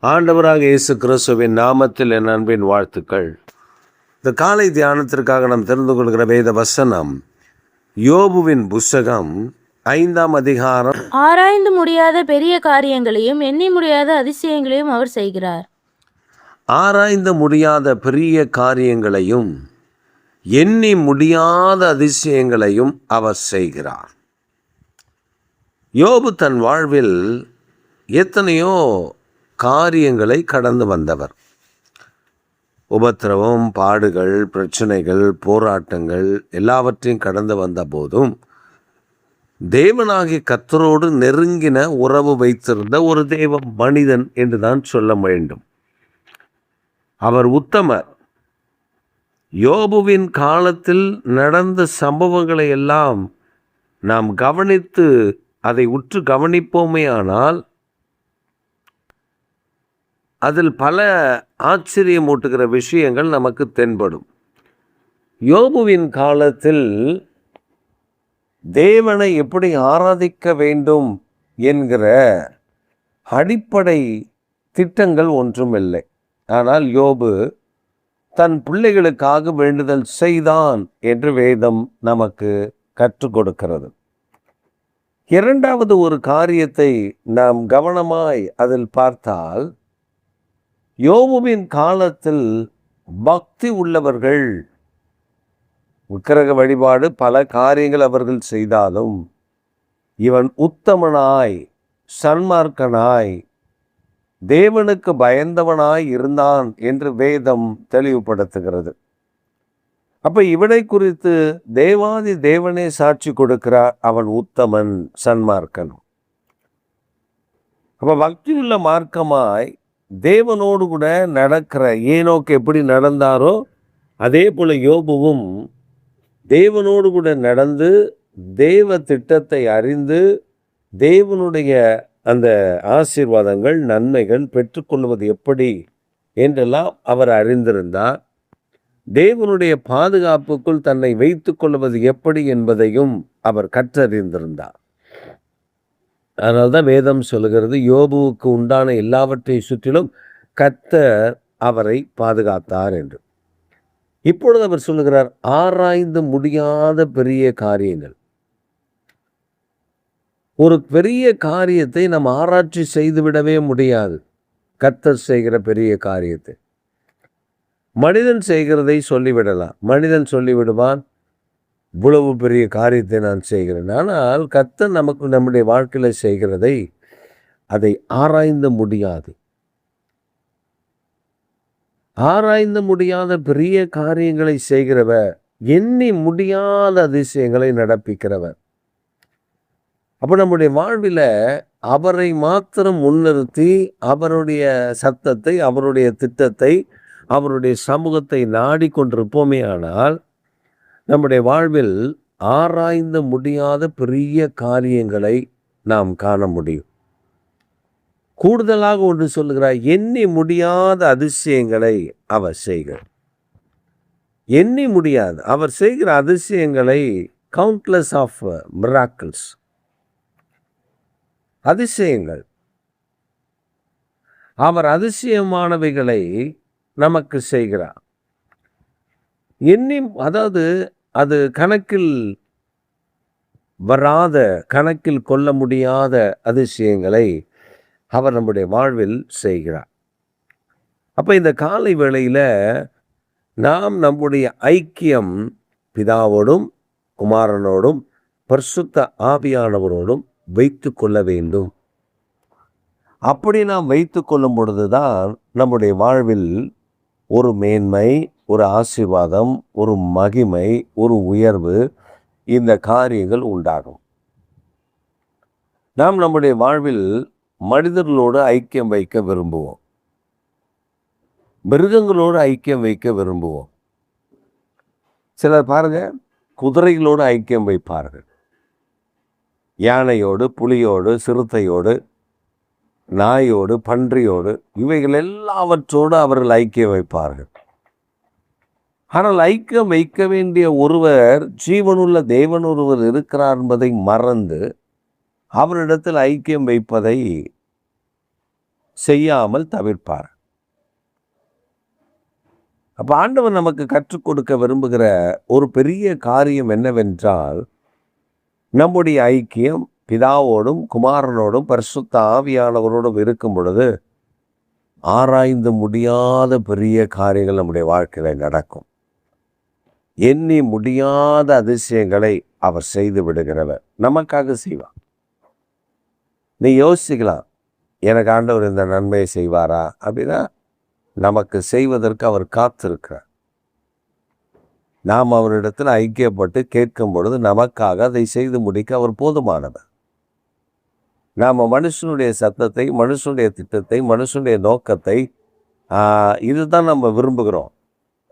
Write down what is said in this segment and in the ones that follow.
ஆண்டவராக இயேசு கிறிஸ்துவின் நாமத்தில் என் அன்பின் வாழ்த்துக்கள். இந்த காலை தியானத்திற்காக நாம் தெரிந்து கொள்கிற வேத வசனம் யோபுவின் புஸ்தகம் 5ஆம் அதிகாரம். ஆராய்ந்து முடியாத பெரிய காரியங்களையும் எண்ணி முடியாத அதிசயங்களையும் அவர் செய்கிறார். ஆராய்ந்து முடியாத பெரிய காரியங்களையும் எண்ணி முடியாத அதிசயங்களையும் அவர் செய்கிறார். யோபு தன் வாழ்வில் எத்தனையோ காரியங்களை கடந்து வந்தவர். உபத்திரவம், பாடுகள், பிரச்சனைகள், போராட்டங்கள் எல்லாவற்றையும் கடந்து வந்த போதும் தேவனாகிய கர்த்தரோடு நெருங்கின உறவு வைத்திருந்த ஒரு தேவ மனிதன் என்றுதான் சொல்ல வேண்டும். அவர் உத்தமர். யோபுவின் காலத்தில் நடந்த சம்பவங்களை எல்லாம் நாம் கவனித்து அதை உற்று கவனிப்போமே ஆனால் அதில் பல ஆச்சரியமூட்டுகிற விஷயங்கள் நமக்கு தென்படும். யோபுவின் காலத்தில் தேவனை எப்படி ஆராதிக்க வேண்டும் என்கிற அடிப்படை திட்டங்கள் ஒன்றும் இல்லை. ஆனால் யோபு தன் பிள்ளைகளுக்காக வேண்டுதல் செய்தான் என்று வேதம் நமக்கு கற்றுக் கொடுக்கிறது. இரண்டாவது ஒரு காரியத்தை நாம் கவனமாய் அதில் பார்த்தால், யோபுவின் காலத்தில் பக்தி உள்ளவர்கள், விக்கிரக வழிபாடு பல காரியங்கள் அவர்கள் செய்தாலும் இவன் உத்தமனாய், சன்மார்க்கனாய், தேவனுக்கு பயந்தவனாய் இருந்தான் என்று வேதம் தெளிவுபடுத்துகிறது. அப்ப இவனை குறித்து தேவாதி தேவனே சாட்சி கொடுக்கிறார், அவன் உத்தமன், சன்மார்க்கன். அப்ப பக்தியுள்ள மார்க்கமாய் தேவனோடு கூட நடக்கிற ஏனோக்கு எப்படி நடந்தாரோ அதே போல யோபுவும் தேவனோடு கூட நடந்து தேவ திட்டத்தை அறிந்து தேவனுடைய அந்த ஆசீர்வாதங்கள், நன்மைகள் பெற்றுக்கொள்வது எப்படி என்றெல்லாம் அவர் அறிந்திருந்தார். தேவனுடைய பாதுகாப்புக்குள் தன்னை வைத்து கொள்வது எப்படி என்பதையும் அவர் கற்றறிந்திருந்தார். அதனால்தான் வேதம் சொல்லுகிறது, யோபுவுக்கு உண்டான எல்லாவற்றை சுற்றிலும் கர்த்தர் அவரை பாதுகாத்தார் என்று. இப்பொழுது அவர் சொல்லுகிறார், ஆராய்ந்து முடியாத பெரிய காரியங்கள். ஒரு பெரிய காரியத்தை நாம் ஆராய்ச்சி செய்துவிடவே முடியாது. கர்த்தர் செய்கிற பெரிய காரியத்தை மனிதன் செய்கிறதை சொல்லிவிடலாம். மனிதன் சொல்லிவிடுவான், இவ்வளவு பெரிய காரியத்தை நான் செய்கிறேன். ஆனால் கர்த்தர் நமக்கு நம்முடைய வாழ்க்கையில் செய்கிறதை அதை ஆராய்ந்து முடியாது. ஆராய்ந்து முடியாத பெரிய காரியங்களை செய்கிறவர், எண்ணி முடியாத அதிசயங்களை நடப்பிக்கிறவர். அப்போ நம்முடைய வாழ்வில் அவரை மாத்திரம் முன்னிறுத்தி அவருடைய சத்தத்தை, அவருடைய திட்டத்தை, அவருடைய சமூகத்தை நாடிக்கொண்டிருப்போமே ஆனால் நம்முடைய வாழ்வில் ஆராய்ந்து முடியாத பெரிய காரியங்களை நாம் காண முடியும். கூடுதலாக ஒன்று சொல்லுகிறார், எண்ணி முடியாத அதிசயங்களை அவர் செய்கிறார். எண்ணி முடியாது அவர் செய்கிற அதிசயங்களை, கவுண்ட்லெஸ் ஆஃப் மிராக்கிள்ஸ், அதிசயங்கள். அவர் அதிசயமானவைகளை நமக்கு செய்கிறார். எண்ணி, அதாவது அது கணக்கில் வராத, கணக்கில் கொள்ள முடியாத அதிசயங்களை அவர் நம்முடைய வாழ்வில் செய்கிறார். அப்போ இந்த காலை வேளையில் நாம் நம்முடைய ஐக்கியம் பிதாவோடும் குமாரனோடும் பரிசுத்த ஆவியானவரோடும் வைத்து கொள்ள வேண்டும். அப்படி நாம் வைத்து கொள்ளும் பொழுதுதான் நம்முடைய வாழ்வில் ஒரு மேன்மை, ஒரு ஆசீர்வாதம், ஒரு மகிமை, ஒரு உயர்வு, இந்த காரியங்கள் உண்டாகும். நாம் நம்முடைய வாழ்வில் மனிதர்களோடு ஐக்கியம் வைக்க விரும்புவோம், மிருகங்களோடு ஐக்கியம் வைக்க விரும்புவோம். சிலர் பாருங்க, குதிரைகளோடு ஐக்கியம் வைப்பார்கள், யானையோடு, புலியோடு, சிறுத்தையோடு, நாயோடு, பன்றியோடு, இவைகள் எல்லாவற்றோடு அவர்கள் ஐக்கியம் வைப்பார்கள். ஆனால் ஐக்கியம் வைக்க வேண்டிய ஒருவர், ஜீவனுள்ள தேவன் ஒருவர் இருக்கிறார் என்பதை மறந்து அவரிடத்தில் ஐக்கியம் வைப்பதை செய்யாமல் தவிர்ப்பார். அப்போ ஆண்டவர் நமக்கு கற்றுக் கொடுக்க விரும்புகிற ஒரு பெரிய காரியம் என்னவென்றால், நம்முடைய ஐக்கியம் பிதாவோடும் குமாரனோடும் பரிசுத்த ஆவியானவரோடும் இருக்கும் பொழுது ஆராய்ந்து முடியாத பெரிய காரியங்கள் நம்முடைய வாழ்க்கையில நடக்கும். எண்ணி முடியாத அதிசயங்களை அவர் செய்து விடுகிறவர், நமக்காக செய்வார். நீ யோசிக்கலாம், எனக்கு ஆண்டவர் இந்த நன்மையை செய்வாரா அப்படின்னா, நமக்கு செய்வதற்கு அவர் காத்திருக்கிறார். நாம் அவரிடத்தில் ஐக்கியப்பட்டு கேட்கும் பொழுது நமக்காக அதை செய்து முடிக்க அவர் போதுமானவர். நாம் மனுஷனுடைய சத்தத்தை, மனுஷனுடைய திட்டத்தை, மனுஷனுடைய நோக்கத்தை இதுதான் நம்ம விரும்புகிறோம்.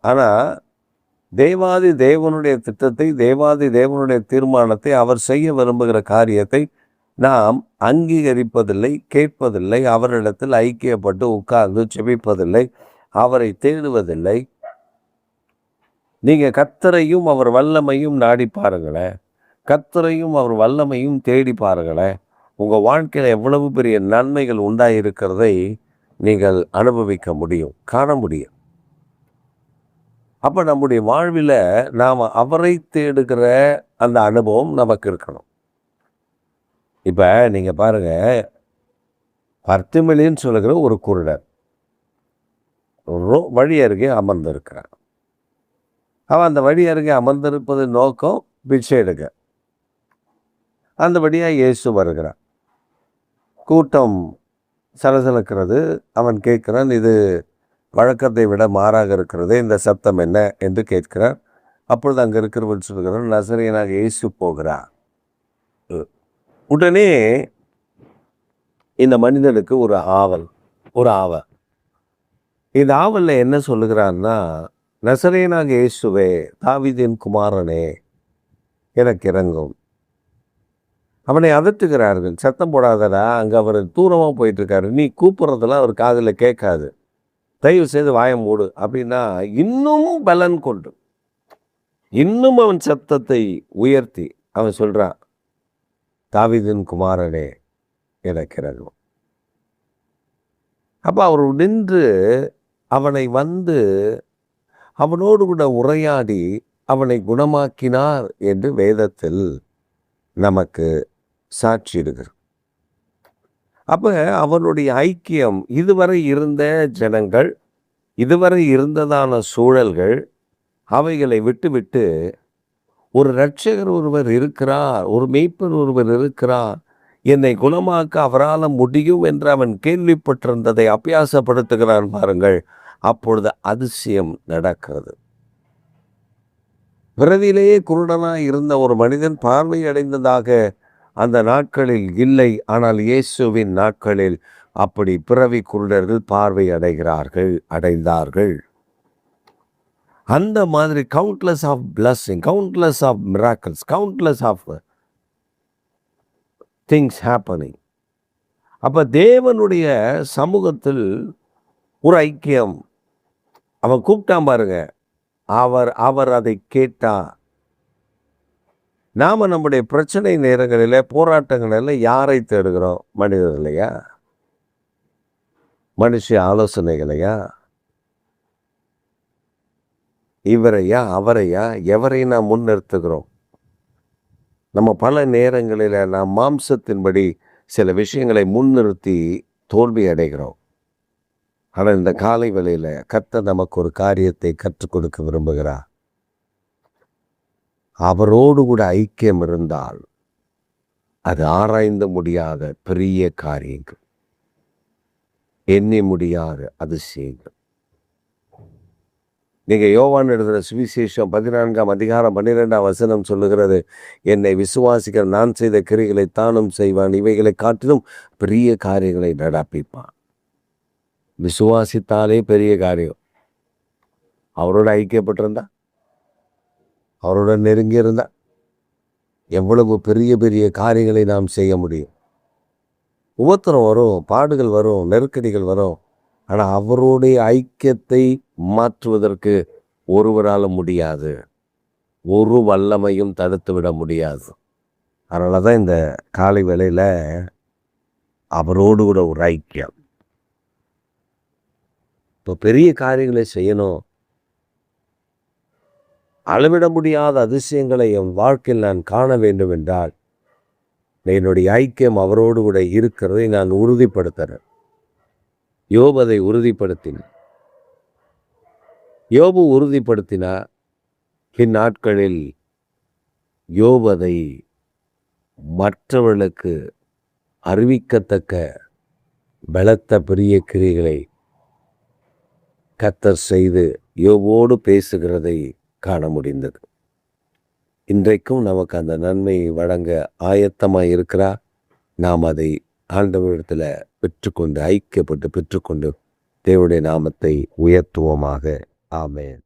ஆனால் தேவாதி தேவனுடைய திட்டத்தை, தேவாதி தேவனுடைய தீர்மானத்தை, அவர் செய்ய விரும்புகிற காரியத்தை நாம் அங்கீகரிப்பதில்லை, கேட்பதில்லை, அவரிடத்தில் ஐக்கியப்பட்டு உட்கார்ந்து செபிப்பதில்லை, அவரை தேடுவதில்லை. நீங்கள் கர்த்தரையும் அவர் வல்லமையும் நாடி பாருங்களேன், கர்த்தரையும் அவர் வல்லமையும் தேடி பாருங்களேன். உங்கள் வாழ்க்கையில் எவ்வளவு பெரிய நன்மைகள் உண்டாயிருக்கிறதை நீங்கள் அனுபவிக்க முடியும், காண முடியும். அப்போ நம்முடைய வாழ்வில் நாம் அவரை தேடுகிற அந்த அனுபவம் நமக்கு இருக்கணும். இப்போ நீங்கள் பாருங்கள், பர்த்திமேயுன்னு சொல்லுகிற ஒரு குருடர் வழி அருகே அமர்ந்திருக்கிறார். அவன் அந்த வழி அருகே அமர்ந்திருப்பது நோக்கம் பிச்சை எடுக்க. அந்த வழியாக இயேசு வருகிறான். கூட்டம் சலசலக்கிறது. அவன் கேட்கிறான், இது வழக்கத்தை விட மாறாக இருக்கிறது, இந்த சத்தம் என்ன என்று கேட்கிறார். அப்பொழுது அங்கே இருக்கிறவன் சொல்கிறான், நசரேயனாக இயேசு போகிறார். உடனே இந்த மனிதனுக்கு ஒரு ஆவல். இந்த ஆவலில் என்ன சொல்லுகிறான்னா, நசரேயனாக இயேசுவே, தாவீதின் குமாரனே, எனக்கு இறங்கும். அவனை அதட்டுகிறார்கள். சத்தம் போடாதடா, அங்கே அவர் தூரமாக போயிட்டுருக்காரு, நீ கூப்பிட்றதெல்லாம் அவர் காதில் கேட்காது, தயவு செய்து வாயம் மூடு அப்படின்னா இன்னும் பலன் கொண்டு இன்னும் அவன் சத்தத்தை உயர்த்தி அவன் சொல்கிறான், தாவீதின் குமாரனே எனக்கு இறங்கும். அப்போ அவர் நின்று அவனை வந்து அவனோடு கூட உரையாடி அவனை குணமாக்கினார் என்று வேதத்தில் நமக்கு சாட்சியிடுகிறார். அப்போ அவனுடைய ஐக்கியம், இதுவரை இருந்த ஜனங்கள், இதுவரை இருந்ததான சூழல்கள், அவைகளை விட்டுவிட்டு ஒரு இரட்சகர் ஒருவர் இருக்கிறார், ஒரு மேய்ப்பர் ஒருவர் இருக்கிறார், என்னை குணமாக்க அவரால் முடியும் என்று அவன் கேள்விப்பட்டிருந்ததை அபியாசப்படுத்துகிறான் பாருங்கள். அப்பொழுது அதிசயம் நடக்கிறது. பிறவிலேயே குருடனாய் இருந்த ஒரு மனிதன் பார்வை அடைந்ததாக அந்த நாட்களில் இல்லை. ஆனால் இயேசுவின் நாட்களில் அப்படி பிறவி குருடர்கள் பார்வை அடைந்தார்கள். அந்த மாதிரி countless of blessing, countless of miracles, countless of things happening. அப்போ தேவனுடைய சமூகத்தில் ஒரு ஐக்கியம். அவன் கூப்பிட்டான் பாருங்க, அவர் அதை கேட்டார். நாம் நம்முடைய பிரச்சனை நேரங்களில், போராட்டங்களில் யாரை தேடுகிறோம்? மனிதர்களையா? மனுஷ ஆலோசனைகளையா? இவரையா அவரையா? எவரை நாம் முன்னிறுத்துகிறோம்? நம்ம பல நேரங்களில் நாம் மாம்சத்தின்படி சில விஷயங்களை முன்னிறுத்தி தோல்வி அடைகிறோம். ஆனால் இந்த காலை வேளையில் கர்த்தர் நமக்கு ஒரு காரியத்தை கற்றுக் கொடுக்க விரும்புகிறார். அவரோடு கூட ஐக்கியம் இருந்தால் அது ஆராய்ந்து முடியாத பெரிய காரியங்கள், எண்ணி முடியாத அதிசயங்கள். நீங்கள் யோவான் எழுதுகிற சுவிசேஷம் 14ஆம் அதிகாரம் 12ஆம் வசனம் சொல்லுகிறது, என்னை விசுவாசிக்கிற நான் செய்த கிரிகளை தானும் செய்வான், இவைகளை காட்டிலும் பெரிய காரியங்களை நடப்பிப்பான். விசுவாசித்தாலே பெரிய காரியம். அவரோட ஐக்கியப்பட்டிருந்தா, அவரோட நெருங்கி இருந்தா எவ்வளவு பெரிய பெரிய காரியங்களை நாம் செய்ய முடியும். உபத்திரம் வரும், பாடுகள் வரும், நெருக்கடிகள் வரும். ஆனால் அவருடைய ஐக்கியத்தை மாற்றுவதற்கு ஒருவரால் முடியாது, ஒரு வல்லமையும் தடுத்து விட முடியாது. அதனால தான் இந்த காலை வேளையில் அவரோடு கூட ஒரு ஐக்கியம். இப்போ பெரிய காரியங்களை செய்யணும், அளவிட முடியாத அதிசயங்களை என் வாழ்க்கையில் நான் காண வேண்டும் என்றால் என்னுடைய ஐக்கியம் அவரோடு கூட இருக்கிறதை நான் உறுதிப்படுத்துறேன். யோபு அதை உறுதிப்படுத்தினார். யோபு உறுதிப்படுத்தினார். இந்நாட்களில் யோபு அதை மற்றவர்களுக்கு அறிவிக்கத்தக்க பலத்த பெரிய கிரியைகளை கர்த்தர் செய்து யோபோடு பேசுகிறதை காண முடிந்தது. இன்றைக்கும் நமக்கு அந்த நன்மையை வழங்க ஆயத்தமாக இருக்கிறார். நாம் அதை ஆண்டவரிடத்தில் பெற்றுக்கொண்டு ஐக்கியப்பட்டு பெற்றுக்கொண்டு தேவனுடைய நாமத்தை உயர்த்துவோமாக. ஆமென்.